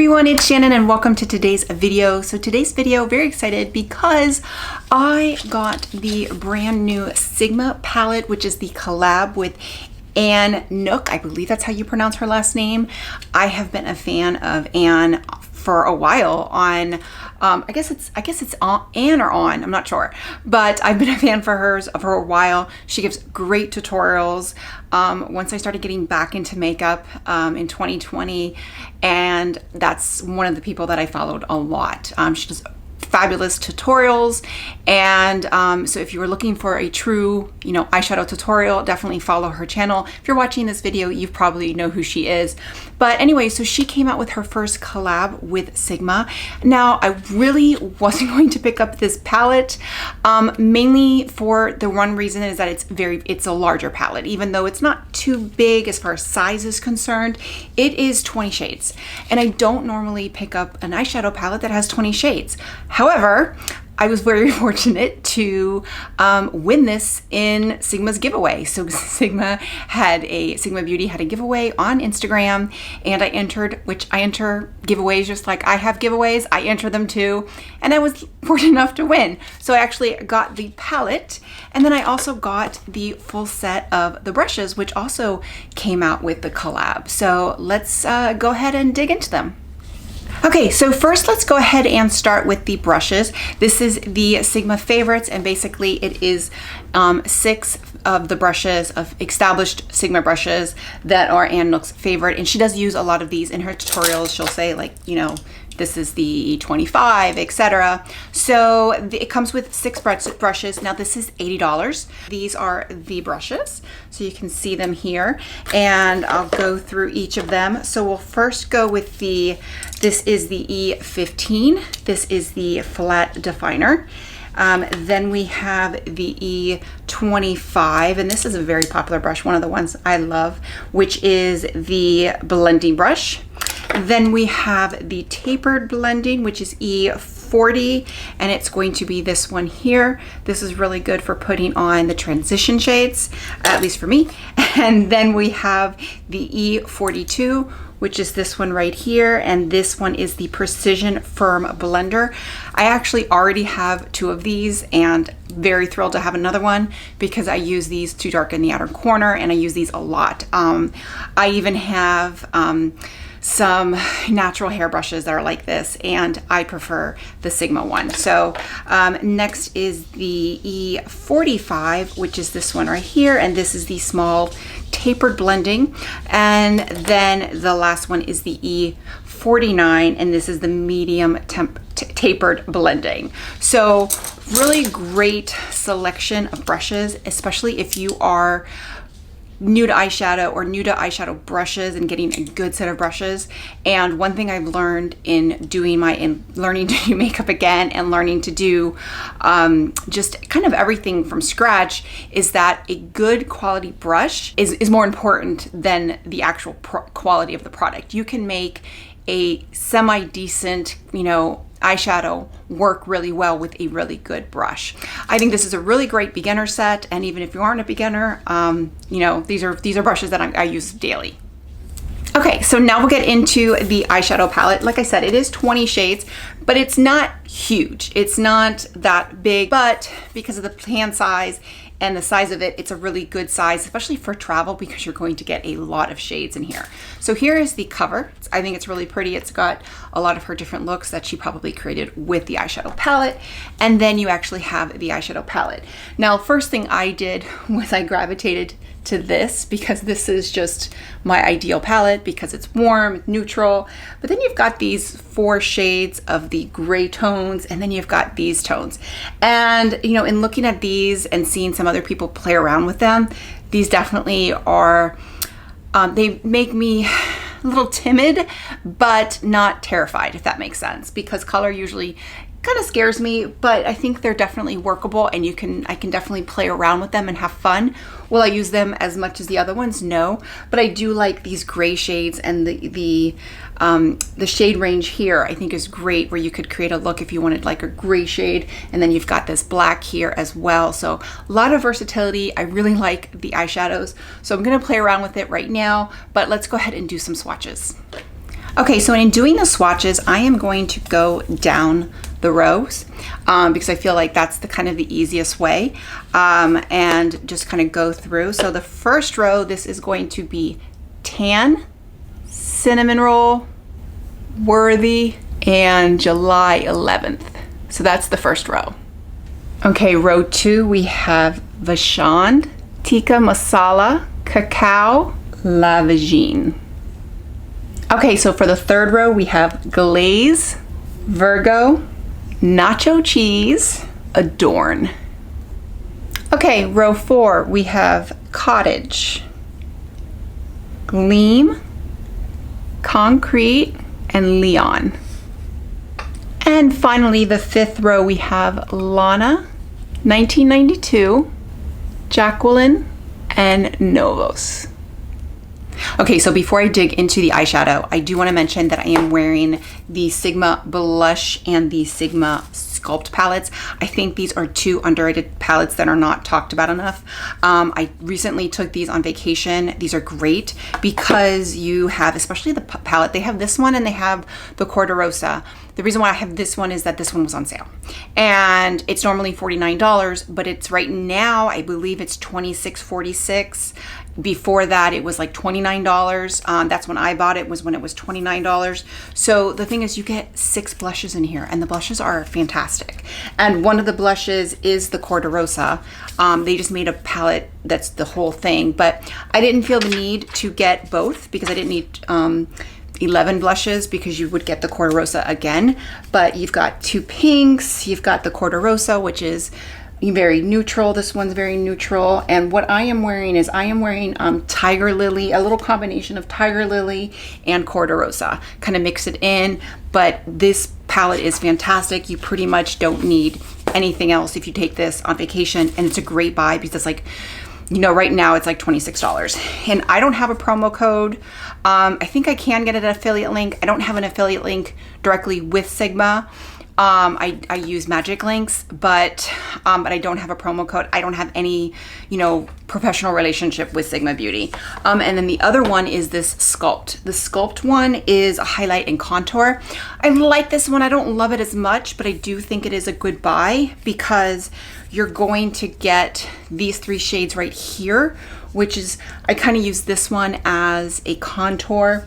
everyone, it's Shannon and welcome to today's video. So today's video, very excited because I got the brand new Sigma palette, which is the collab with An Knook. I believe that's how you pronounce her last name. I have been a fan of Anne for a while on I guess it's on Anne or on, I'm not sure, but I've been a fan for hers for a while. She gives great tutorials. Once I started getting back into makeup in 2020, and that's one of the people that I followed a lot. She does fabulous tutorials, and so if you were looking for a true, eyeshadow tutorial, definitely follow her channel. If you're watching this video, you probably know who she is. But anyway, so she came out with her first collab with Sigma. Now, I really wasn't going to pick up this palette, mainly for the one reason is that it's a larger palette. Even though it's not too big as far as size is concerned, it is 20 shades. And I don't normally pick up an eyeshadow palette that has 20 shades. However, I was very fortunate to win this in Sigma's giveaway. So Sigma Beauty had a giveaway on Instagram, and I enter giveaways just like I have giveaways. I enter them too, and I was fortunate enough to win. So I actually got the palette, and then I also got the full set of the brushes, which also came out with the collab. So let's go ahead and dig into them. Okay, so first let's go ahead and start with the brushes. This is the Sigma favorites, and basically it is 6 of the brushes of established Sigma brushes that are An Knook's favorite, and she does use a lot of these in her tutorials. She'll say this is the 25, etc. So it comes with 6 brushes. Now this is $80. These are the brushes, so you can see them here, and I'll go through each of them. So we'll first go with this is the E15. This is the flat definer. Then we have the E25, and this is a very popular brush, one of the ones I love, which is the blending brush. Then we have the tapered blending, which is E40, and it's going to be this one here. This is really good for putting on the transition shades, at least for me. And then we have the E42, which is this one right here, and this one is the Precision Firm Blender. I actually already have 2 of these, and very thrilled to have another one because I use these to darken the outer corner, and I use these a lot. I even have some natural hair brushes that are like this, and I prefer the Sigma one. So next is the E45, which is this one right here, and this is the small tapered blending. And then the last one is the E49, and this is the medium tapered blending. So really great selection of brushes, especially if you are new to eyeshadow or new to eyeshadow brushes and getting a good set of brushes. And one thing I've learned in learning to do makeup again and learning to do just kind of everything from scratch is that a good quality brush is more important than the actual quality of the product. You can make a semi-decent, eyeshadow work really well with a really good brush. I think this is a really great beginner set, and even if you aren't a beginner, these are brushes that I use daily. Okay, so now we'll get into the eyeshadow palette. Like I said, it is 20 shades, but it's not huge. It's not that big, but because of the hand size and the size of it, it's a really good size, especially for travel, because you're going to get a lot of shades in here. So here is the cover. I think it's really pretty. It's got a lot of her different looks that she probably created with the eyeshadow palette. And then you actually have the eyeshadow palette. Now, first thing I did was I gravitated to this because this is just my ideal palette because it's warm, neutral. But then you've got these 4 shades of the gray tones, and then you've got these tones. And in looking at these and seeing some other people play around with them, these definitely are, they make me a little timid, but not terrified, if that makes sense, because color usually kind of scares me, but I think they're definitely workable, and I can definitely play around with them and have fun. Will I use them as much as the other ones? No, but I do like these gray shades, and the shade range here I think is great, where you could create a look if you wanted like a gray shade, and then you've got this black here as well. So a lot of versatility. I really like the eyeshadows, so I'm gonna play around with it right now, but let's go ahead and do some swatches. Okay, so in doing the swatches, I am going to go down the rows because I feel like that's the kind of the easiest way, and just kind of go through. So the first row, this is going to be Tan, Cinnamon Roll, Worthy, and July 11th. So that's the first row. Okay, row 2, we have Vashand, Tikka Masala, Cacao, La Vagine. Okay, so for the third row, we have Glaze, Virgo, Nacho Cheese, Adorn. Okay, row 4, we have Cottage, Gleam, Concrete, and Leon. And finally, the fifth row, we have Lana, 1992, Jacqueline, and Novos. Okay, so before I dig into the eyeshadow, I do want to mention that I am wearing the Sigma Blush and the Sigma Sculpt palettes. I think these are two underrated palettes that are not talked about enough. I recently took these on vacation. These are great because you have, especially the palette, they have this one and they have the Corderosa. The reason why I have this one is that this one was on sale and it's normally $49, but it's right now, I believe it's $26.46. Before that, it was like $29. That's when I bought it, was when it was $29. So the thing is, you get 6 blushes in here and the blushes are fantastic. And one of the blushes is the Corderosa. They just made a palette that's the whole thing, but I didn't feel the need to get both because I didn't need 11 blushes because you would get the Corderosa again. But you've got 2 pinks, you've got the Corderosa, which is very neutral. This one's very neutral. And what I am wearing is I am wearing Tiger Lily, a little combination of Tiger Lily and Corderosa. Kind of mix it in, but this palette is fantastic. You pretty much don't need anything else if you take this on vacation, and it's a great buy because it's like, you know, right now it's like $26. And I don't have a promo code. I think I can get an affiliate link. I don't have an affiliate link directly with Sigma. I use magic links, but I don't have a promo code. I don't have any, you know, professional relationship with Sigma Beauty. And then the other one is this Sculpt. The Sculpt one is a highlight and contour. I like this one. I don't love it as much, but I do think it is a good buy because you're going to get these 3 shades right here, which is, I kind of use this one as a contour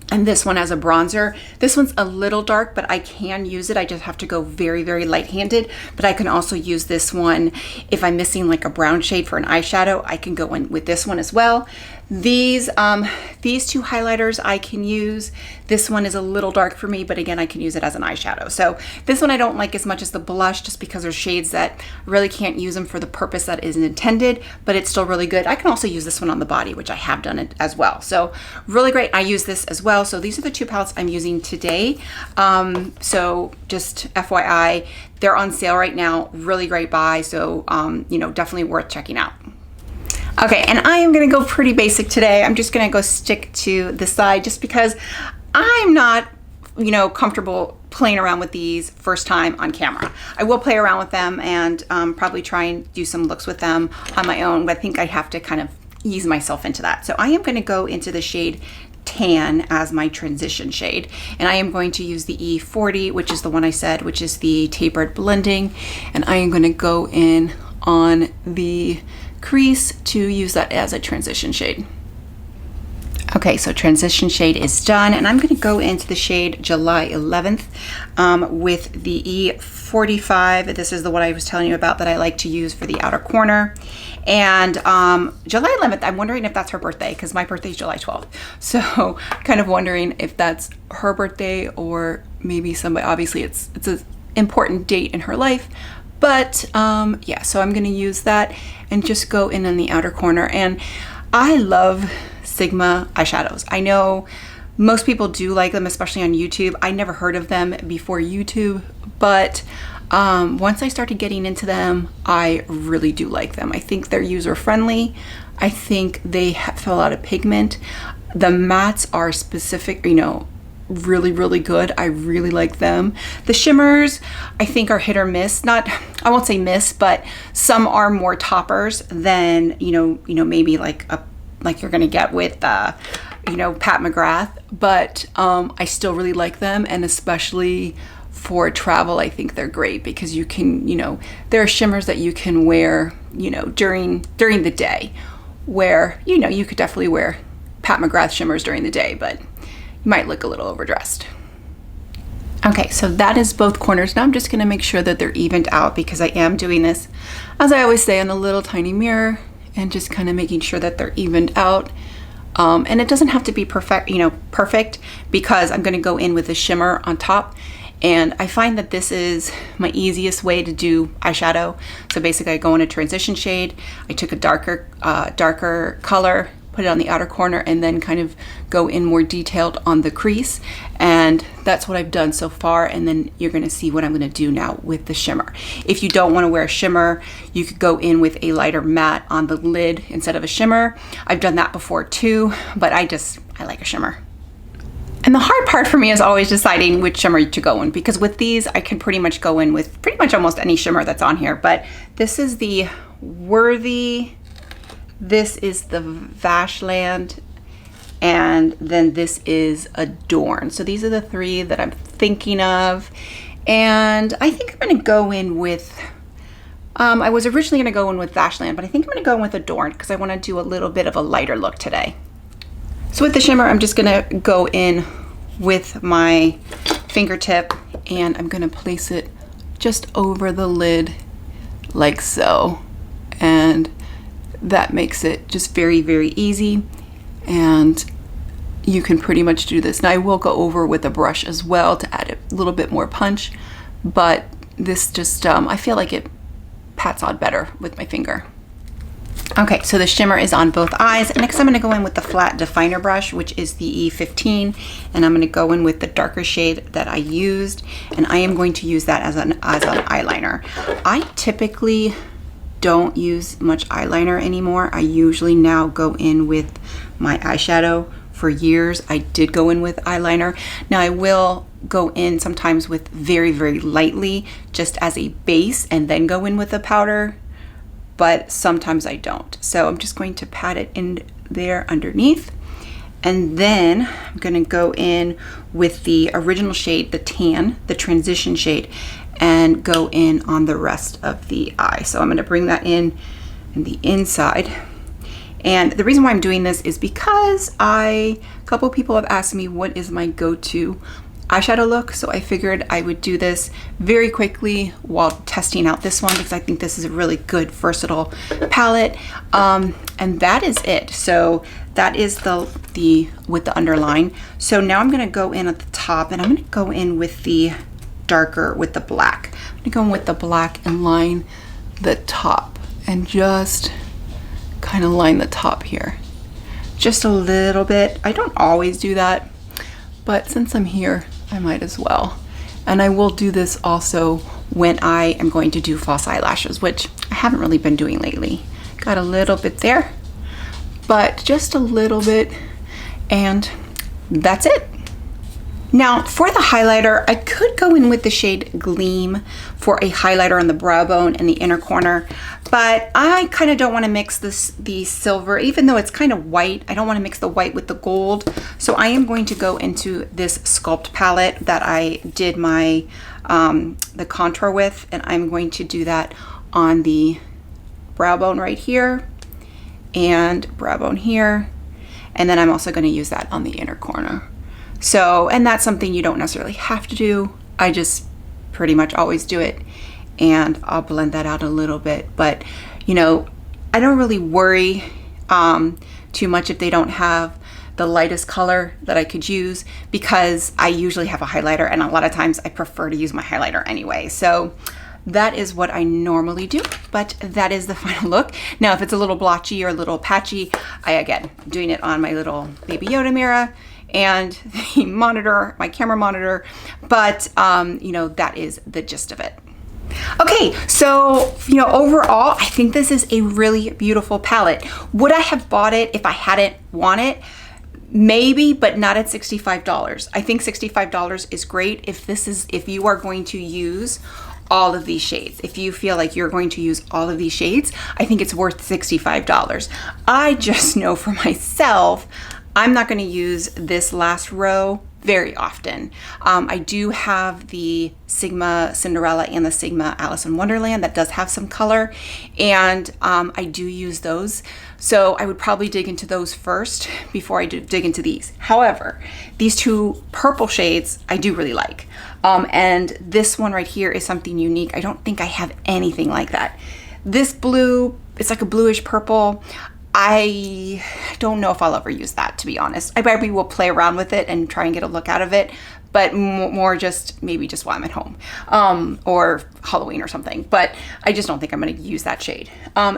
and this one as a bronzer. This one's a little dark, but I can use it. I just have to go very, very light-handed, but I can also use this one if I'm missing like a brown shade for an eyeshadow. I can go in with this one as well. These 2 highlighters I can use. This one is a little dark for me, but again, I can use it as an eyeshadow. So this one I don't like as much as the blush just because there's shades that I really can't use them for the purpose that is intended, but it's still really good. I can also use this one on the body, which I have done it as well. So really great. I use this as well. So these are the 2 palettes I'm using today. So just FYI, they're on sale right now. Really great buy. So, you know, definitely worth checking out. Okay, and I am gonna go pretty basic today. I'm just gonna go stick to the side just because I'm not, you know, comfortable playing around with these first time on camera. I will play around with them and probably try and do some looks with them on my own, but I think I have to kind of ease myself into that. So I am gonna go into the shade Tan as my transition shade, and I am going to use the E40, which is the one I said, which is the tapered blending, and I am gonna go in on the crease to use that as a transition shade. Okay, so transition shade is done, and I'm going to go into the shade July 11th with the E45. This is the one I was telling you about that I like to use for the outer corner. And July 11th, I'm wondering if that's her birthday because my birthday is July 12th. So kind of wondering if that's her birthday or maybe somebody, obviously it's an important date in her life. But yeah, so I'm gonna use that and just go in on the outer corner. And I love Sigma eyeshadows. I know most people do like them, especially on YouTube. I never heard of them before YouTube, but once I started getting into them, I really do like them. I think they're user friendly. I think they have a lot of pigment. The mattes are specific, you know, really, really good. I really like them. The shimmers, I think, are hit or miss. Not, I won't say miss, but some are more toppers than, you know, maybe like you're gonna get with you know, Pat McGrath, but I still really like them, and especially for travel, I think they're great because you can, you know, there are shimmers that you can wear, you know, during the day, where, you know, you could definitely wear Pat McGrath shimmers during the day, but you might look a little overdressed. Okay, so that is both corners. Now I'm just gonna make sure that they're evened out because I am doing this, as I always say, on a little tiny mirror, and just kind of making sure that they're evened out. And it doesn't have to be perfect, you know, perfect, because I'm gonna go in with a shimmer on top. And I find that this is my easiest way to do eyeshadow. So basically I go in a transition shade, I took a darker color, put it on the outer corner, and then kind of go in more detailed on the crease. And that's what I've done so far. And then you're gonna see what I'm gonna do now with the shimmer. If you don't wanna wear a shimmer, you could go in with a lighter matte on the lid instead of a shimmer. I've done that before too, but I like a shimmer. And the hard part for me is always deciding which shimmer to go in, because with these, I can pretty much go in with pretty much almost any shimmer that's on here. But this is the Worthy, this is the Vashand, and then this is Adorn. So these are the three that I'm thinking of. And I think I'm gonna go in with, I was originally gonna go in with Vashand, but I think I'm gonna go in with Adorn because I wanna do a little bit of a lighter look today. So with the shimmer, I'm just gonna go in with my fingertip, and I'm gonna place it just over the lid like so. And that makes it just very, very easy. And you can pretty much do this. Now I will go over with a brush as well to add a little bit more punch, but this just, I feel like it pats on better with my finger. Okay, so the shimmer is on both eyes. Next, I'm gonna go in with the flat definer brush, which is the E15, and I'm gonna go in with the darker shade that I used, and I am going to use that as an eyeliner. I typically don't use much eyeliner anymore. I usually now go in with my eyeshadow. For years, I did go in with eyeliner. Now I will go in sometimes with very, very lightly, just as a base, and then go in with a powder, but sometimes I don't. So I'm just going to pat it in there underneath. And then I'm gonna go in with the original shade, the tan, the transition shade, and go in on the rest of the eye. So I'm gonna bring that in the inside. And the reason why I'm doing this is because a couple people have asked me what is my go-to eyeshadow look, so I figured I would do this very quickly while testing out this one, because I think this is a really good versatile palette. And that is it. So that is the with the underline. So now I'm gonna go in at the top, and I'm gonna go in with the darker, with the black. I'm gonna go in with the black and line the top, and just kind of line the top here. Just a little bit. I don't always do that, but since I'm here, I might as well. And I will do this also when I am going to do false eyelashes, which I haven't really been doing lately. Got a little bit there, but just a little bit, and that's it. Now for the highlighter, I could go in with the shade Gleam for a highlighter on the brow bone and the inner corner, but I kind of don't want to mix the silver, even though it's kind of white. I don't want to mix the white with the gold. So I am going to go into this Sculpt palette that I did my the contour with, and I'm going to do that on the brow bone right here and brow bone here, and then I'm also going to use that on the inner corner. So, and that's something you don't necessarily have to do. I just pretty much always do it, and I'll blend that out a little bit. But, you know, I don't really worry too much if they don't have the lightest color that I could use, because I usually have a highlighter, and a lot of times I prefer to use my highlighter anyway. So that is what I normally do, but that is the final look. Now, if it's a little blotchy or a little patchy, again, doing it on my little Baby Yoda mirror and the monitor, my camera monitor, but you know, that is the gist of it. Okay, so, you know, overall, I think this is a really beautiful palette. Would I have bought it if I hadn't won it? Maybe, but not at $65. I think $65 is great if you are going to use all of these shades. If you feel like you're going to use all of these shades, I think it's worth $65. I just know for myself, I'm not going to use this last row very often. I do have the Sigma Cinderella and the Sigma Alice in Wonderland that does have some color, and I do use those. So I would probably dig into those first before I dig into these. However, these two purple shades I do really like. And this one right here is something unique. I don't think I have anything like that. This blue, it's like a bluish purple. I don't know if I'll ever use that, to be honest. I probably will play around with it and try and get a look out of it, but more just maybe just while I'm at home or Halloween or something. But I just don't think I'm going to use that shade.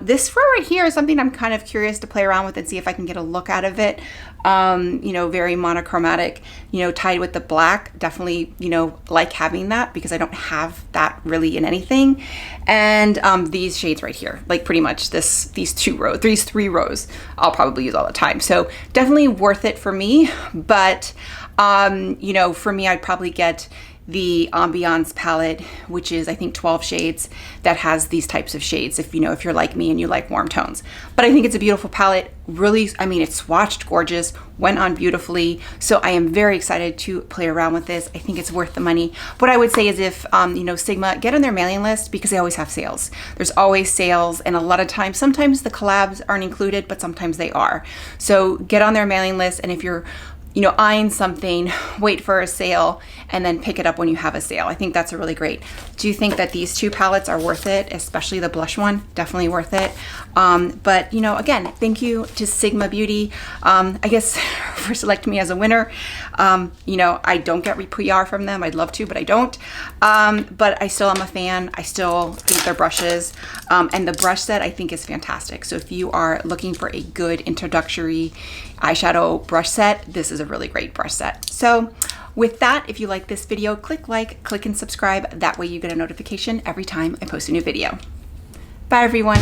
This row right here is something I'm kind of curious to play around with and see if I can get a look out of it. You know, very monochromatic, you know, tied with the black. Definitely, you know, like having that because I don't have that really in anything. And these shades right here, like pretty much these three rows, I'll probably use all the time. So definitely worth it for me. But you know, for me, I'd probably get the Ambiance palette, which is I think 12 shades that has these types of shades if you're like me and you like warm tones. But I think it's a beautiful palette. Really, I mean, it's swatched gorgeous, went on beautifully. So I am very excited to play around with this. I think it's worth the money. What I would say is if, you know, Sigma, get on their mailing list because they always have sales. There's always sales, and a lot of times, sometimes the collabs aren't included, but sometimes they are. So get on their mailing list, and if you're eyeing something, wait for a sale and then pick it up when you have a sale. I think that's a really great. Do you think that these two palettes are worth it? Especially the blush one, definitely worth it. But again, thank you to Sigma Beauty, I guess, for selecting me as a winner. I don't get PR from them. I'd love to, but I don't. But I still am a fan. I still think their brushes. And the brush set I think is fantastic. So if you are looking for a good introductory eyeshadow brush set, this is a really great brush set. So with that, if you like this video, click like, click and subscribe. That way you get a notification every time I post a new video. Bye everyone.